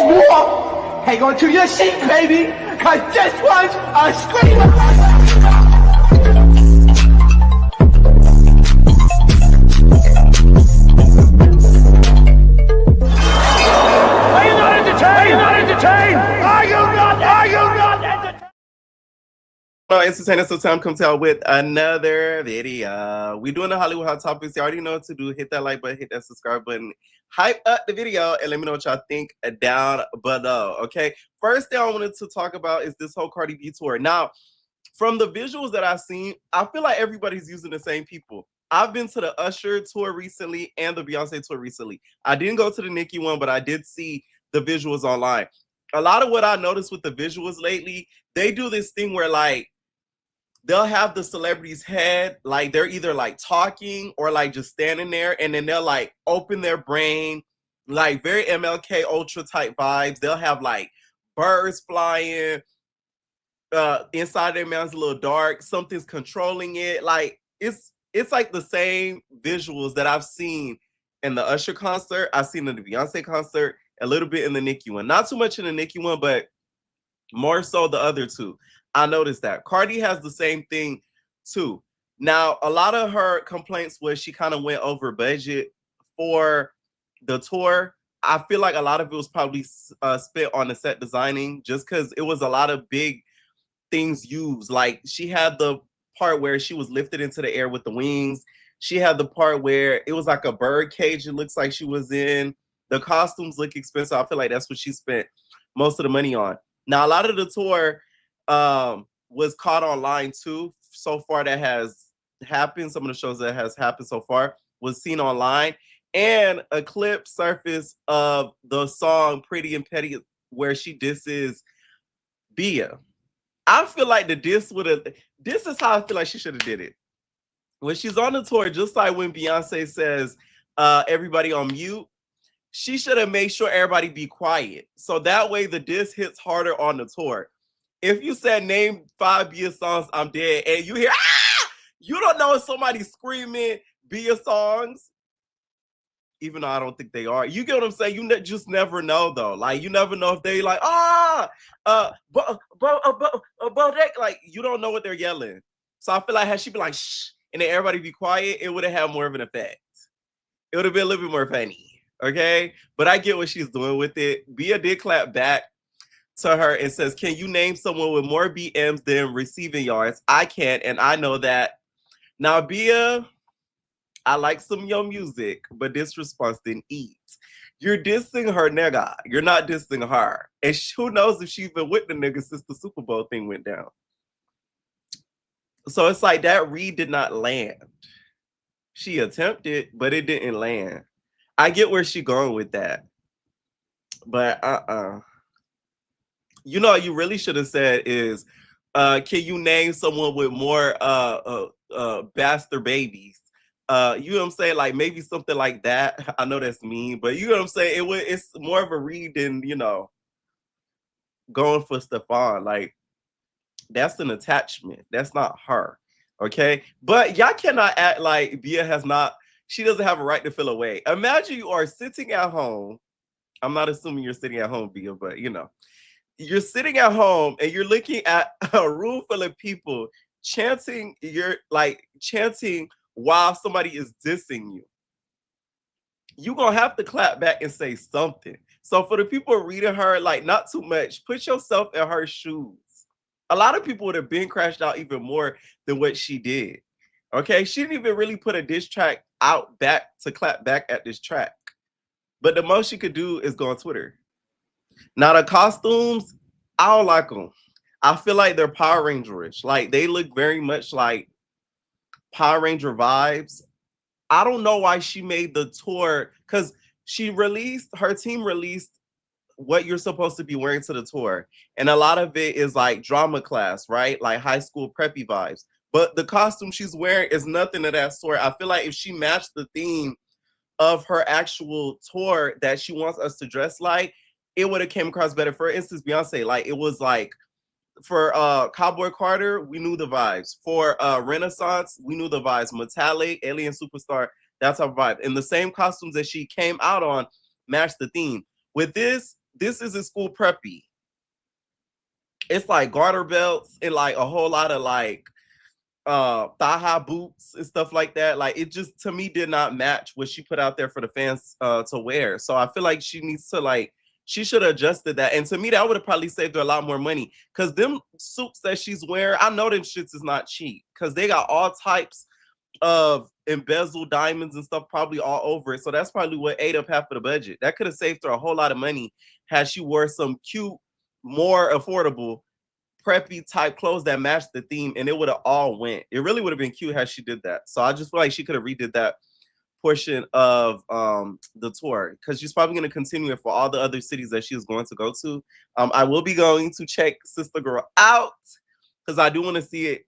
more. Hang on to your seat, baby, cause this one's a screamer. Are you not entertained? Are you not entertained? Are you not? Are you not entertained? Hello, entertainers. So time comes out with another video. We doing the Hollywood hot topics. You already know what to do. Hit that like button, hit that subscribe button, hype up the video, and let me know what y'all think down below. Okay. First thing I wanted to talk about is this whole Cardi B tour. Now, from the visuals that I've seen, I feel like everybody's using the same people. I've been to the Usher tour recently and the Beyonce tour recently. I didn't go to the Nicki one, but I did see the visuals online. A lot of what I noticed with the visuals lately, they do this thing where like they'll have the celebrity's head, like they're either like talking or like just standing there, and then they'll like open their brain, like very MLK Ultra type vibes. They'll have like birds flying, inside their mouth's a little dark, something's controlling it. Like it's like the same visuals that I've seen in the Usher concert, I've seen in the Beyonce concert, a little bit in the Nicki one. Not too much in the Nicki one, but more so the other two. I noticed that. Cardi has the same thing too. Now, a lot of her complaints was she kind of went over budget for the tour. I feel like a lot of it was probably spent on the set designing, just because it was a lot of big things used. Like she had the part where she was lifted into the air with the wings. She had the part where it was like a bird cage, it looks like she was in. The costumes look expensive. I feel like that's what she spent most of the money on. Now, a lot of the tour was caught online too. So far that has happened. Some of the shows that has happened so far was seen online. And a clip surfaced of the song Pretty and Petty where she disses Bia. I feel like this is how I feel like she should have did it. When she's on the tour, just like when Beyonce says, everybody on mute, she should have made sure everybody be quiet. So that way the diss hits harder on the tour. If you said name 5 Bia songs, I'm dead, and you hear, ah! You don't know if somebody's screaming Bia songs, even though I don't think they are. You get what I'm saying? You just never know, though. Like, you never know if they like, like, you don't know what they're yelling. So I feel like had she been like, shh, and then everybody be quiet, it would have had more of an effect. It would have been a little bit more funny. Okay, but I get what she's doing with it. Bia did clap back to her and says, can you name someone with more BMs than receiving yards? I can't, and I know that. Now, Bia, I like some of your music, but this response didn't eat. You're dissing her nigga. You're not dissing her. And who knows if she's been with the nigga since the Super Bowl thing went down. So it's like that read did not land. She attempted, but it didn't land. I get where she's going with that. But you know what you really should have said is, can you name someone with more bastard babies? You know what I'm saying? Like maybe something like that. I know that's mean, but you know what I'm saying? It's more of a read than, you know, going for Stefan. Like that's an attachment. That's not her. Okay. But y'all cannot act like Bia she doesn't have a right to feel away. Imagine you are sitting at home. I'm not assuming you're sitting at home, Bia, but you know, you're sitting at home and you're looking at a room full of people chanting, chanting while somebody is dissing you. You're gonna have to clap back and say something. So for the people reading her, like not too much, put yourself in her shoes. A lot of people would have been crashed out even more than what she did. Okay, she didn't even really put a diss track out back to clap back at this track. But the most she could do is go on Twitter. Now the costumes, I don't like them. I feel like they're Power Ranger-ish. Like they look very much like Power Ranger vibes. I don't know why she made the tour, because her team released what you're supposed to be wearing to the tour. And a lot of it is like drama class, right? Like high school preppy vibes. But the costume she's wearing is nothing of that sort. I feel like if she matched the theme of her actual tour that she wants us to dress like, it would have came across better. For instance, Beyonce, like it was like for Cowboy Carter, we knew the vibes. For Renaissance, we knew the vibes. Metallic, Alien Superstar, that's our vibe. And the same costumes that she came out on matched the theme. With this, this isn't school preppy. It's like garter belts and like a whole lot of like thigh high boots and stuff like that. Like it just to me did not match what she put out there for the fans to wear. So I feel like she needs to like she should have adjusted that. And to me, that would have probably saved her a lot more money. Cause them suits that she's wearing, I know them shits is not cheap. Cause they got all types of embezzled diamonds and stuff probably all over it. So that's probably what ate up half of the budget. That could have saved her a whole lot of money had she wore some cute, more affordable preppy type clothes that matched the theme, and it would have all went. It really would have been cute had she did that. So I just feel like she could have redid that portion of the tour because she's probably going to continue it for all the other cities that she is going to go to. I will be going to check Sister Girl out because I do want to see it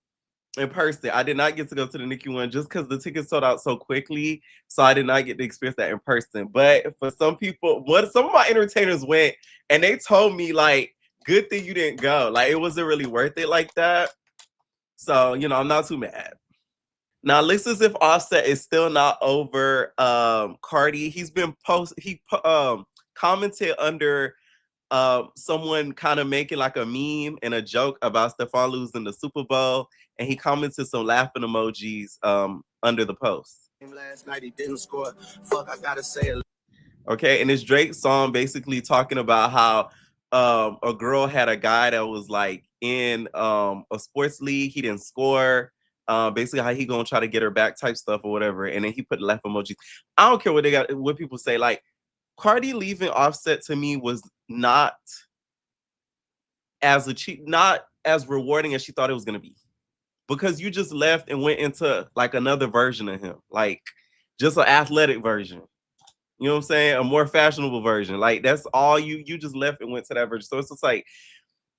in person. I did not get to go to the Nicki one just because the tickets sold out so quickly. So I did not get to experience that in person. But for some people, some of my entertainers went and they told me like, good thing you didn't go. Like it wasn't really worth it like that. So, you know, I'm not too mad. Now, looks as if Offset is still not over Cardi. He's been commented under someone kind of making like a meme and a joke about Stephon losing the Super Bowl, and he commented some laughing emojis under the post. Last night he didn't score. Fuck, I gotta say it. Okay, and it's Drake's song basically talking about how a girl had a guy that was like in a sports league. He didn't score. Basically how he gonna try to get her back type stuff or whatever. And then he put laugh emojis. I don't care what people say. Like Cardi leaving Offset to me was not as rewarding as she thought it was gonna be. Because you just left and went into like another version of him. Like just an athletic version. You know what I'm saying? A more fashionable version. Like that's all you just left and went to that version. So it's just like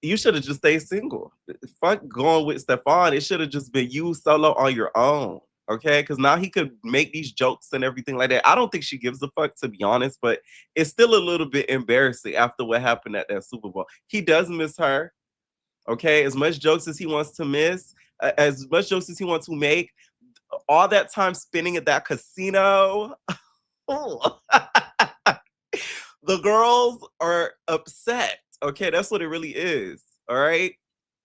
you should have just stayed single. Fuck going with Stephon. It should have just been you solo on your own. Okay, because now he could make these jokes and everything like that. I don't think she gives a fuck, to be honest, but it's still a little bit embarrassing after what happened at that Super Bowl. He does miss her. Okay, as much jokes as he wants to miss, as much jokes as he wants to make, all that time spending at that casino. The girls are upset. Okay, that's what it really is. All right.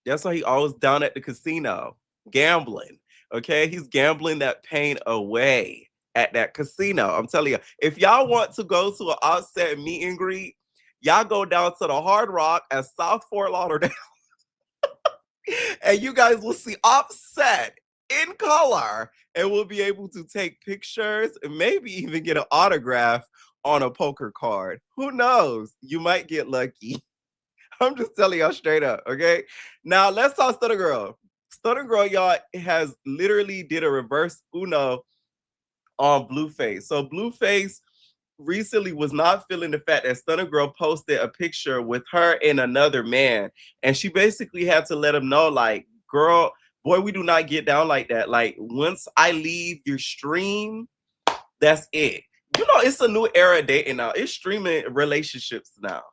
That's why he always down at the casino gambling. Okay, he's gambling that pain away at that casino. I'm telling you, if y'all want to go to an Offset meet and greet, y'all go down to the Hard Rock at South Fort Lauderdale, and you guys will see Offset in color, and we'll be able to take pictures and maybe even get an autograph on a poker card. Who knows? You might get lucky. I'm just telling y'all straight up, okay? Now, let's talk Stunna Girl. Stunna Girl, y'all, has literally did a reverse Uno on Blueface. So Blueface recently was not feeling the fact that Stunna Girl posted a picture with her and another man. And she basically had to let him know, like, girl, boy, we do not get down like that. Like, once I leave your stream, that's it. You know, it's a new era of dating now. It's streaming relationships now.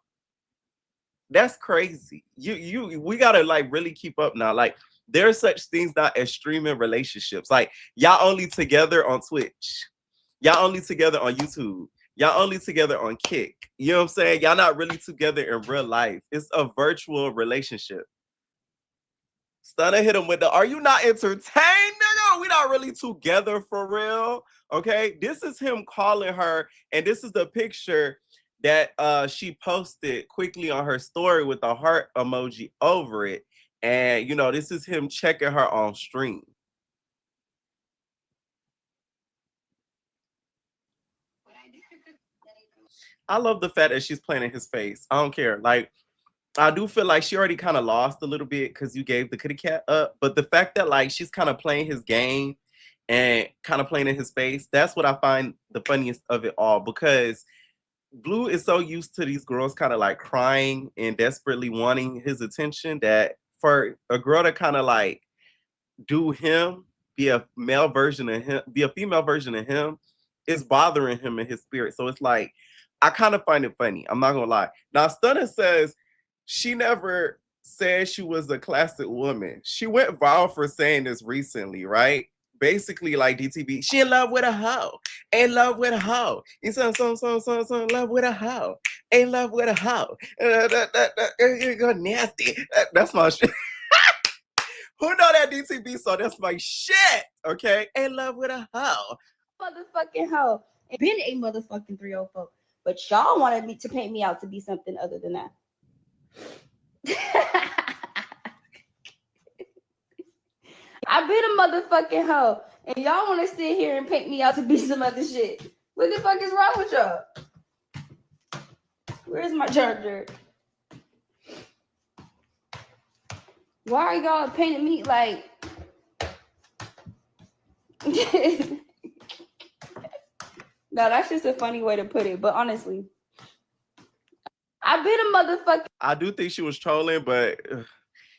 That's crazy. We gotta like really keep up now. Like there are such things now as streaming relationships. Like y'all only together on Twitch, y'all only together on YouTube, y'all only together on Kick. You know what I'm saying? Y'all not really together in real life. It's a virtual relationship. Stunna hit him with the, are you not entertained, nigga? We not really together for real. Okay. This is him calling her, and this is the picture that she posted quickly on her story with a heart emoji over it. And you know, this is him checking her on stream. I love the fact that she's playing in his face. I don't care. Like, I do feel like she already kind of lost a little bit because you gave the kitty cat up. But the fact that like she's kind of playing his game and kind of playing in his face, that's what I find the funniest of it all. Because Blue is so used to these girls kind of like crying and desperately wanting his attention that for a girl to kind of like do him, be a male version of him, be a female version of him, is bothering him in his spirit. So it's like, I kind of find it funny. I'm not gonna lie. Now, Stunna says she never said she was a classic woman. She went viral for saying this recently, right? Basically, like DTB, she in love with a hoe. In love with a hoe. You in love with a hoe. in love with a hoe. You're nasty. That's my shit. Who know that DTB song? That's my shit. Okay, in love with a hoe. Motherfucking hoe. And been a motherfucking 304. But y'all wanted me to paint me out to be something other than that. I've been a motherfucking hoe. And y'all want to sit here and paint me out to be some other shit. What the fuck is wrong with y'all? Where's my charger? Why are y'all painting me like... No, that's just a funny way to put it. But honestly, I've been a motherfucker. I do think she was trolling, but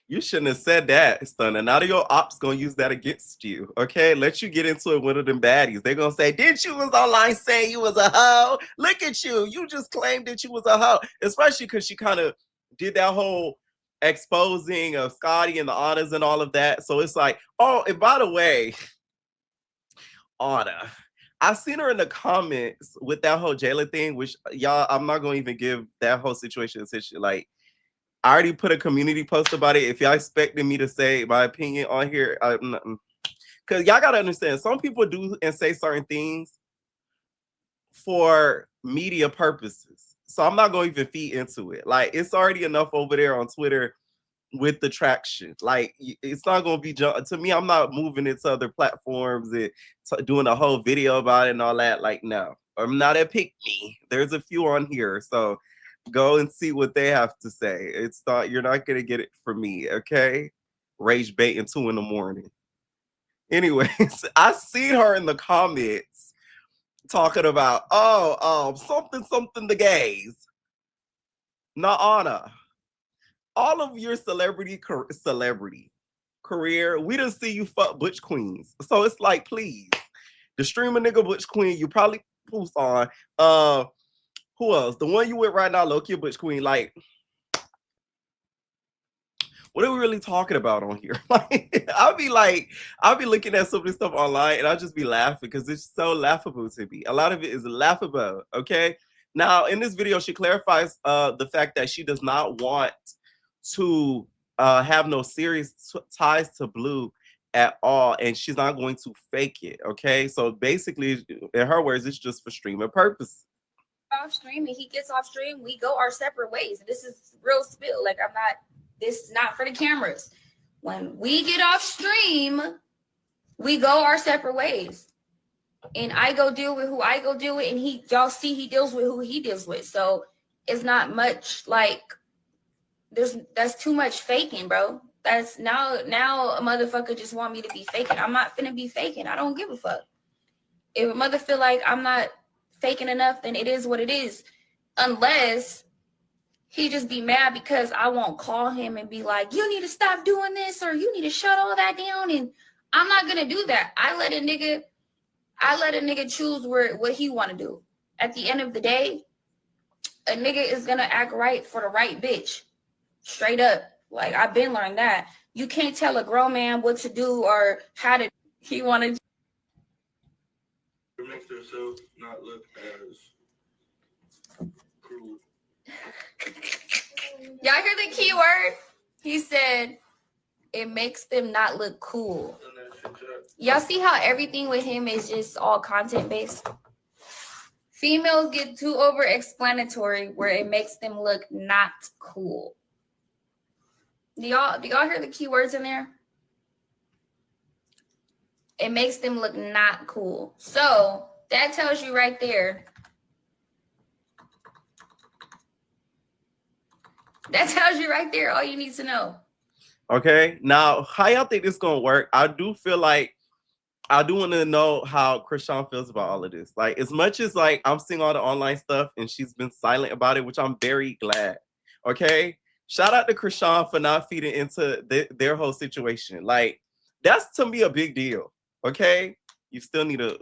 you shouldn't have said that, Stunna. Now your ops gonna use that against you, okay? Let you get into it with one of them baddies. They're gonna say, didn't you was online saying you was a hoe? Look at you. You just claimed that you was a hoe. Especially because she kind of did that whole exposing of Scotty and the honors and all of that. So it's like, oh, and by the way, Anna, I seen her in the comments with that whole jailer thing, which y'all, I'm not gonna even give that whole situation attention. Like, I already put a community post about it. If y'all expecting me to say my opinion on here, because y'all gotta understand, some people do and say certain things for media purposes. So I'm not going to even feed into it. Like, it's already enough over there on Twitter with the traction. Like, it's not going to be, to me, I'm not moving into other platforms and doing a whole video about it and all that. Like, no, I'm not a pick me. There's a few on here. So go and see what they have to say. It's not, you're not going to get it from me. Okay. Rage baiting 2 in the morning. Anyways, I seen her in the comments talking about, something the gays. Nah, all of your celebrity career, we done see you fuck butch queens. So it's like, please, the streamer nigga butch queen, you probably post on. Who else? The one you with right now, low-key butch queen. Like, what are we really talking about on here? Like, I'll be looking at some of this stuff online and I'll just be laughing because it's so laughable to me. A lot of it is laughable, okay? Now, in this video, she clarifies the fact that she does not want to have no serious ties to Blue at all, and she's not going to fake it, okay? So basically, in her words, it's just for streaming purposes. Off stream and he gets off stream, we go our separate ways. This is real spill. Like, this is not for the cameras. When we get off stream, we go our separate ways. And I go deal with who I go deal with, and y'all see he deals with who he deals with. So it's not much like that's too much faking, bro. That's now a motherfucker just want me to be faking. I'm not finna be faking. I don't give a fuck. If a mother feel like I'm not faking enough, then it is what it is. Unless he just be mad because I won't call him and be like, you need to stop doing this, or you need to shut all that down. And I'm not gonna do that. I let a nigga choose what he want to do. At the end of the day, a nigga is gonna act right for the right bitch. Straight up. Like, I've been learned that. You can't tell a grown man what to do or how to he want to. It makes themselves not look as cruel. Y'all hear the key word? He said it makes them not look cool. Y'all see how everything with him is just all content based? Females get too over explanatory where it makes them look not cool. Do y'all hear the keywords in there? It makes them look not cool. So that tells you right there. That tells you right there all you need to know. Okay, now how y'all think this gonna work? I do feel like I do want to know how Krishan feels about all of this. Like, as much as like I'm seeing all the online stuff and she's been silent about it, which I'm very glad. Okay, shout out to Krishan for not feeding into their whole situation. Like, that's to me a big deal. Okay, you still need to,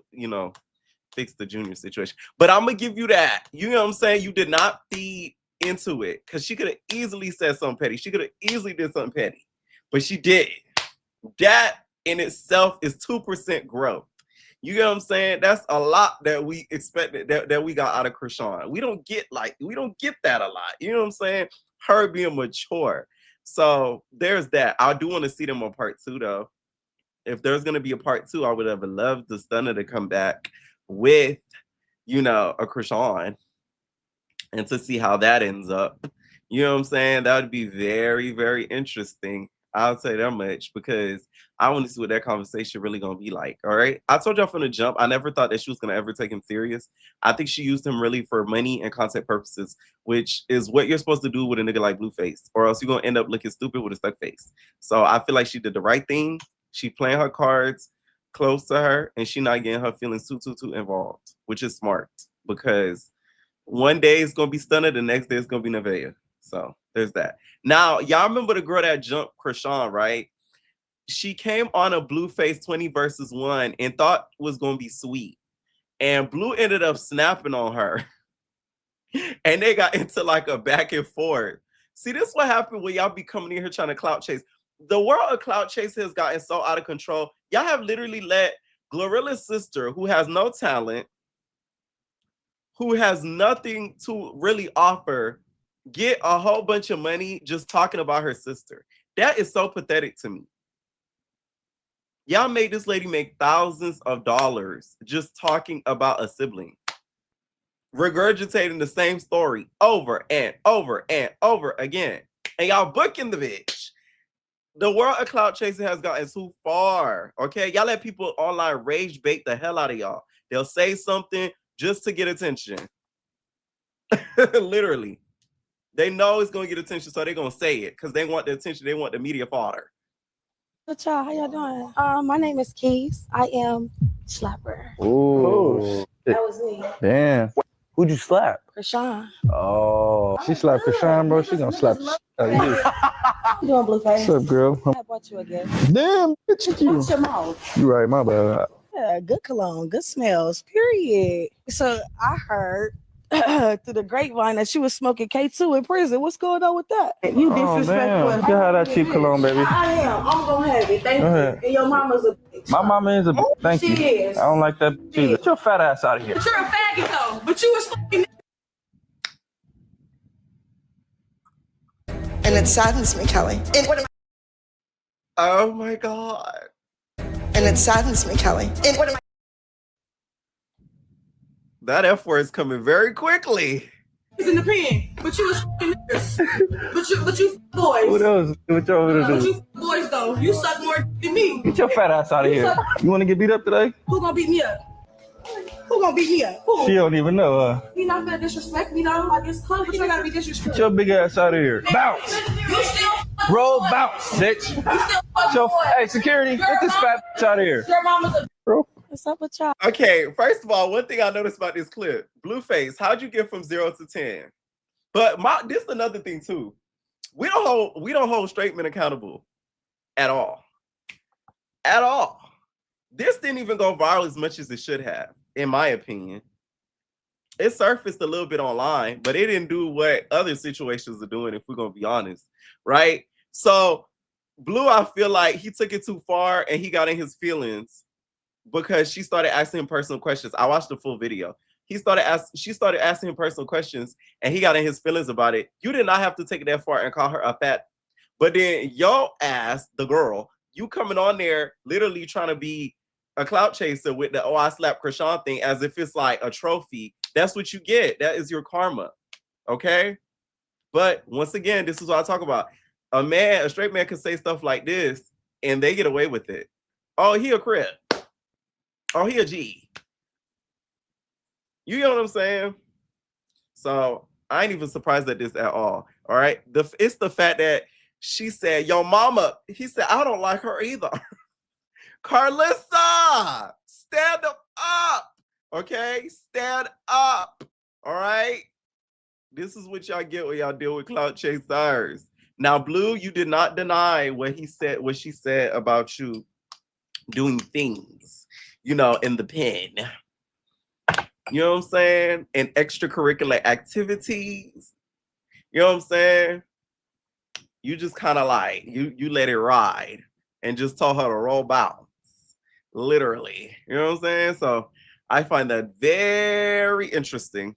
fix the Junior situation, but I'm gonna give you that. You know what I'm saying? You did not feed into it because she could have easily said something petty. She could have easily did something petty, but she did. That in itself is 2% growth. You get what I'm saying? That's a lot that we expected that we got out of Krishan. We don't get that a lot. You know what I'm saying? Her being mature. So there's that. I do want to see them on part 2 though. If there's gonna be a part 2, I would have loved the Stunna to come back with, you know, a Krishan and to see how that ends up. You know what I'm saying? That would be very, very interesting. I'll say that much because I want to see what that conversation really gonna be like. All right. I told y'all from the jump, I never thought that she was gonna ever take him serious. I think she used him really for money and content purposes, which is what you're supposed to do with a nigga like Blueface, or else you're gonna end up looking stupid with a stuck face. So I feel like she did the right thing. She playing her cards close to her, and she not getting her feelings too involved, which is smart because one day it's gonna be Stunna, the next day it's gonna be Nevaeh. So there's that. Now, y'all remember the girl that jumped Krishan, right? She came on a Blueface 20 versus 1 and thought was gonna be sweet. And Blue ended up snapping on her. And they got into like a back and forth. See, this is what happened when y'all be coming in here trying to clout chase. The world of clout chase has gotten so out of control. Y'all have literally let BroRilla's sister, who has no talent, who has nothing to really offer, get a whole bunch of money just talking about her sister. That is so pathetic to me. Y'all made this lady make thousands of dollars just talking about a sibling, regurgitating the same story over and over and over again. And y'all booking the bitch. The world of clout chasing has gotten too far. Okay, y'all let people online rage bait the hell out of y'all. They'll say something just to get attention. Literally. They know it's gonna get attention, so they're gonna say it because they want the attention, they want the media fodder. What's y'all? How y'all doing? My name is Keys. I am Slapper. Ooh. That was me. Damn. Who'd you slap? Krishan. Oh. She slapped Krishan, bro. She gonna slap the shit out of you. How you doing, Blueface? What's up, girl? I bought you a gift. Damn, bitch, you. Watch your mouth. You right, my bad. Yeah, good cologne, good smells, period. So I heard through the grapevine that she was smoking K2 in prison. What's going on with that? You disrespectful. You can have that cheap cologne, baby. I am. I'm gonna have it. Thank Go you. ahead. And your mama's a bitch. My mama is a bitch. Thank She you. is. I don't like that bitch either. Get your fat ass out of here. But you're a faggot though. But you was fucking. And it saddens me, Kelly. Oh my God. And it saddens me, Kelly. That F word is coming very quickly. In the pen, but you was fucking niggas. But you boys. What else? What you over to But do? you boys though, you suck more than me. Get your fat ass out of here. You want to get beat up today? Who gonna beat me up? Who gonna beat me up? Who? She don't even know. You not gonna disrespect me though? Like it's club, but you gotta be disrespectful. Get your big ass out of here. Bounce. You still Bro, bounce, bitch. You still Hey, security, get this fat bitch out of here. Your mama's a Bro. What's up with y'all? Okay, first of all, one thing I noticed about this clip, Blueface, how'd you get from 0 to 10? But this is another thing too. We don't hold straight men accountable at all. At all. This didn't even go viral as much as it should have, in my opinion. It surfaced a little bit online, but it didn't do what other situations are doing, if we're gonna be honest, right? So Blue, I feel like he took it too far and he got in his feelings because she started asking him personal questions. I watched the full video. She started asking him personal questions and he got in his feelings about it. You did not have to take it that far and call her a fat. But then yo ass, the girl, you coming on there literally trying to be a clout chaser with the I slapped Krishan thing as if it's like a trophy. That's what you get. That is your karma. Okay? But once again, this is what I talk about. A straight man can say stuff like this and they get away with it. Oh, he a crip. Oh, he a G. You know what I'm saying? So I ain't even surprised at this at all. All right. It's the fact that she said, yo, mama, he said, I don't like her either. Carlissa, stand up. Okay? Stand up. All right. This is what y'all get when y'all deal with clout chasers. Now, Blue, you did not deny what she said about you doing things, in the pen. You know what I'm saying? And extracurricular activities. You know what I'm saying? You just kind of like, you let it ride and just told her to roll bounce. literally. You know what I'm saying? So I find that very interesting.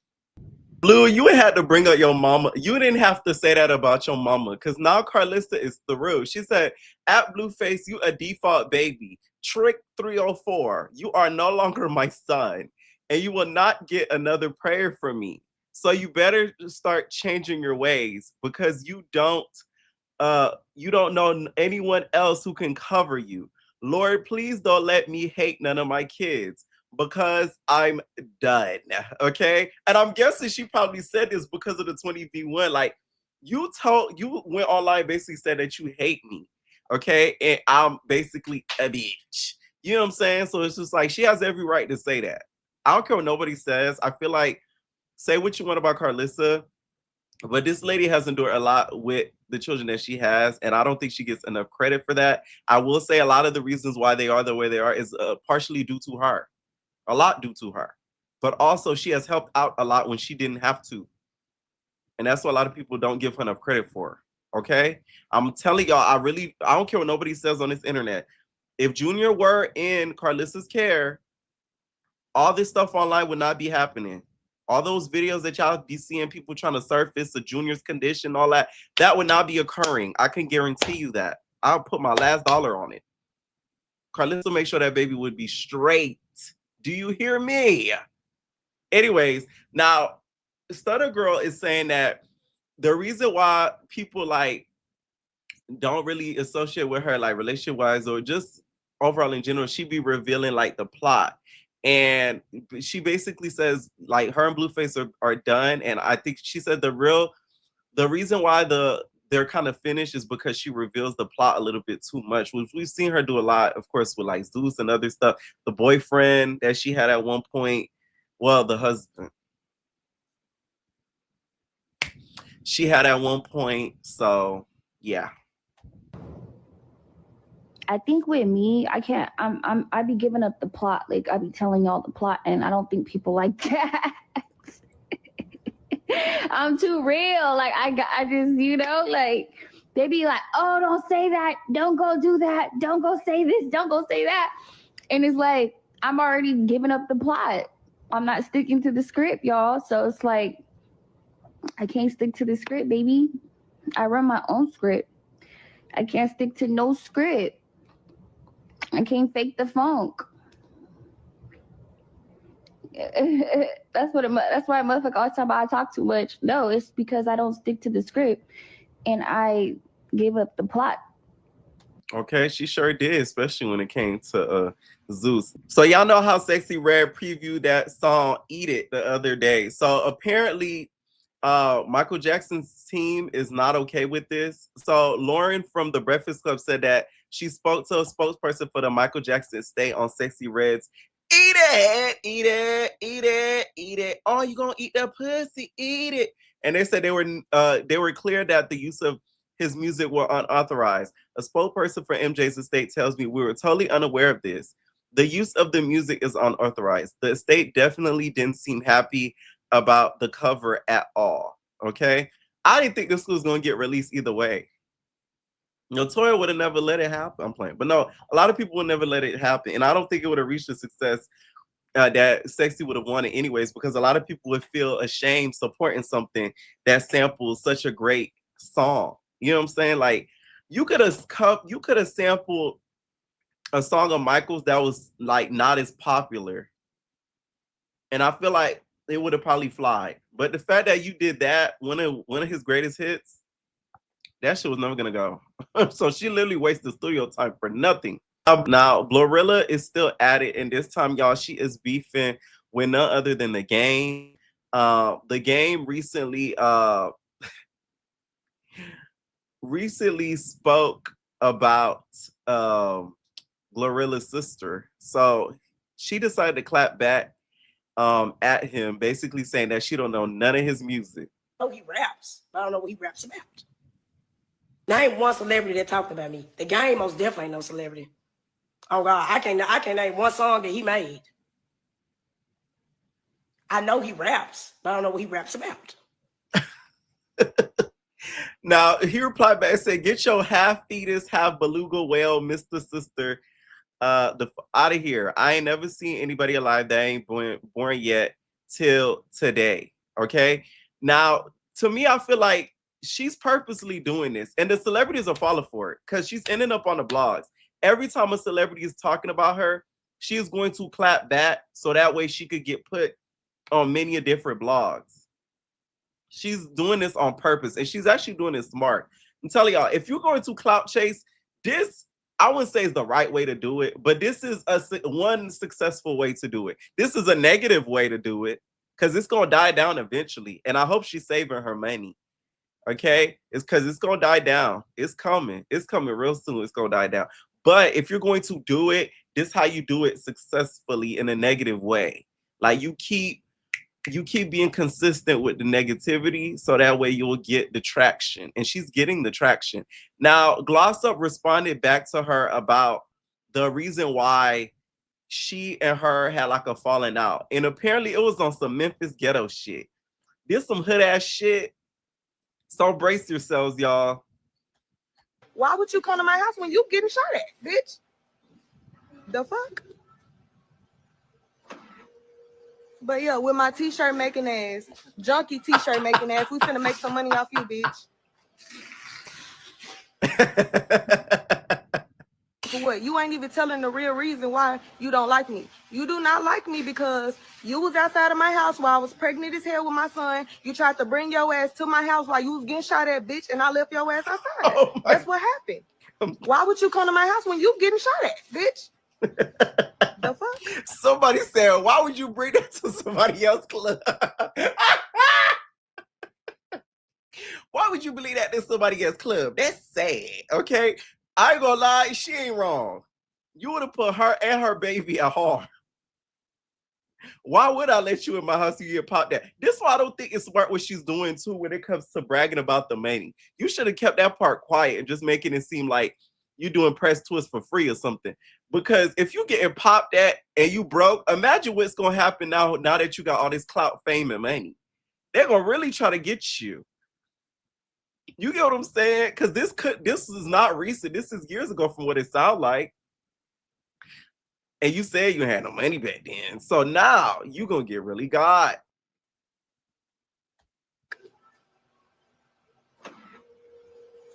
Blue, you had to bring up your mama. You didn't have to say that about your mama, because now Carlista is through. She said, at Blueface, you a default baby. Trick 304, you are no longer my son, and you will not get another prayer from me. So you better start changing your ways, because you don't know anyone else who can cover you. Lord, please don't let me hate none of my kids, because I'm done. Okay. And I'm guessing she probably said this because of the 20v1. Like, you went online, basically said that you hate me. Okay. And I'm basically a bitch. You know what I'm saying? So it's just like, she has every right to say that. I don't care what nobody says. I feel like, say what you want about Carlissa, but this lady has endured a lot with the children that she has, and I don't think she gets enough credit for that. I will say a lot of the reasons why they are the way they are is partially due to her. A lot due to her. But also, she has helped out a lot when she didn't have to. And that's what a lot of people don't give her enough credit for. Okay? I'm telling y'all, I don't care what nobody says on this internet. If Junior were in Carlissa's care, all this stuff online would not be happening. All those videos that y'all be seeing people trying to surface the Junior's condition, all that, that would not be occurring. I can guarantee you that. I'll put my last dollar on it. Carlissa make sure that baby would be straight. Do you hear me? Anyways, now Stunna Girl is saying that the reason why people like don't really associate with her, like relationship wise or just overall in general, she be revealing like the plot. And she basically says like her and Blueface are done. And I think she said the reason why they're kind of finished is because she reveals the plot a little bit too much, which we've seen her do a lot, of course, with like Zeus and other stuff. The boyfriend that she had at one point, well, the husband she had at one point. So yeah. I think with me, I be giving up the plot. Like, I be telling y'all the plot, and I don't think people like that. I'm too real. Like, I just, like, they be like, oh, don't say that. Don't go do that. Don't go say this. Don't go say that. And it's like, I'm already giving up the plot. I'm not sticking to the script, y'all. So it's like, I can't stick to the script, baby. I run my own script. I can't stick to no script. I can't fake the funk. That's why motherfucker always talk about I talk too much. No, it's because I don't stick to the script and I gave up the plot. Okay, she sure did, especially when it came to Zeus. So y'all know how Sexyy Red previewed that song Eat It the other day. So apparently Michael Jackson's team is not okay with this. So Lauren from the Breakfast Club said that she spoke to a spokesperson for the Michael Jackson estate on Sexyy Red's Eat It, eat it, eat it, eat it. Oh, you gonna eat that pussy? Eat it. And they said they were clear that the use of his music were unauthorized. A spokesperson for MJ's estate tells me we were totally unaware of this. The use of the music is unauthorized. The estate definitely didn't seem happy about the cover at all. Okay, I didn't think this was going to get released either way. Toya would have never let it happen. I'm playing, but no, a lot of people would never let it happen, and I don't think it would have reached the success that Sexyy would have wanted anyways, because a lot of people would feel ashamed supporting something that samples such a great song. You know what I'm saying? Like, you could have sampled a song of Michael's that was like not as popular, and I feel like it would have probably flied. But the fact that you did that, one of his greatest hits, that shit was never gonna go. So she literally wasted studio time for nothing. Now BroRilla is still at it, and this time, y'all, she is beefing with none other than the game. The game recently spoke about BroRilla's sister. So she decided to clap back at him, basically saying that she don't know none of his music. Oh, he raps. I don't know what he raps about. Name one celebrity that talked about me. The game most definitely ain't no celebrity. Oh God, I can't name one song that he made. I know he raps, but I don't know what he raps about. Now he replied back and said, "Get your half fetus, half beluga whale, Mr. Sister, the out of here. I ain't never seen anybody alive that ain't born yet till today. Okay. Now, to me, I feel like she's purposely doing this, and the celebrities are falling for it because she's ending up on the blogs. Every time a celebrity is talking about her, she is going to clap back so that way she could get put on many different blogs. She's doing this on purpose, and she's actually doing it smart. I'm telling y'all, if you're going to clout chase, this, I wouldn't say is the right way to do it, but this is one successful way to do it. This is a negative way to do it because it's going to die down eventually, and I hope she's saving her money. Okay, it's because it's gonna die down. It's coming real soon. It's gonna die down. But if you're going to do it, this is how you do it successfully in a negative way. Like you keep being consistent with the negativity, so that way you will get the traction. And she's getting the traction. Now, Gloss Up responded back to her about the reason why she and her had like a falling out, and apparently it was on some Memphis ghetto shit. This some hood ass shit. So brace yourselves, y'all. Why would you come to my house when you getting shot at, bitch? The fuck? But yeah, with my t-shirt making ass, junkie t-shirt making ass, we finna make some money off you, bitch. For what? You ain't even telling the real reason why you don't like me. You do not like me because you was outside of my house while I was pregnant as hell with my son. You tried to bring your ass to my house while you was getting shot at, bitch, and I left your ass outside. Oh That's what happened. Why would you come to my house when you getting shot at, bitch? The fuck? Somebody said, why would you bring that to somebody else's club? Why would you believe that in somebody else's club? That's sad, okay? I ain't gonna lie, she ain't wrong. You would have put her and her baby at harm. Why would I let you in my house and you get popped at? This is why I don't think it's smart what she's doing too when it comes to bragging about the money. You should have kept that part quiet and just making it seem like you doing press tours for free or something. Because if you getting popped at and you broke, imagine what's gonna happen now that you got all this clout, fame, and money. They're gonna really try to get you. You get what I'm saying? Because this is not recent. This is years ago from what it sounds like. And you said you had no money back then. So now you gonna get really got.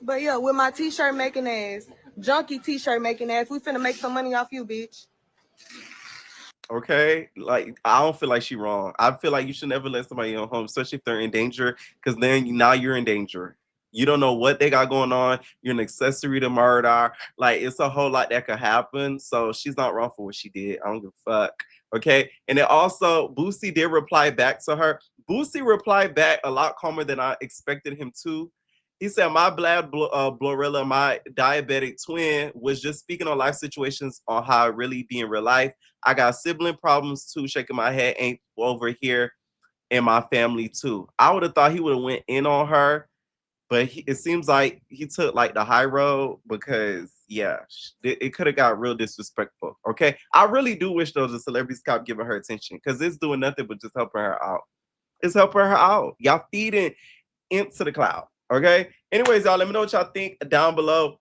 But yeah, with my t-shirt making ass, junkie t-shirt making ass, we finna make some money off you, bitch. Okay, like I don't feel like she wrong. I feel like you should never let somebody in your home, especially if they're in danger, because then now you're in danger. You don't know what they got going on. You're an accessory to murder. Like it's a whole lot that could happen. So she's not wrong for what she did. I don't give a fuck. Okay, and then also Boosie did reply back to her. Boosie replied back a lot calmer than I expected him to. He said, my BroRilla, my diabetic twin, was just speaking on life situations on how I really be in real life. I got sibling problems too, shaking my head, ain't over here in my family too. I would have thought he would have went in on her, but it seems like he took like the high road because, yeah, it could have got real disrespectful, okay? I really do wish though the celebrities stopped giving her attention because it's doing nothing but just helping her out. It's helping her out. Y'all feeding into the cloud. Okay. Anyways, y'all, let me know what y'all think down below.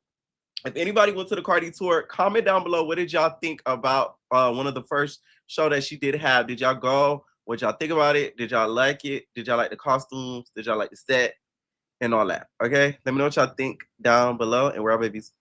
If anybody went to the Cardi tour, comment down below. What did y'all think about one of the first show that she did have? Did y'all go? What y'all think about it? Did y'all like it? Did y'all like the costumes? Did y'all like the set and all that? Okay. Let me know what y'all think down below. And we're all babies.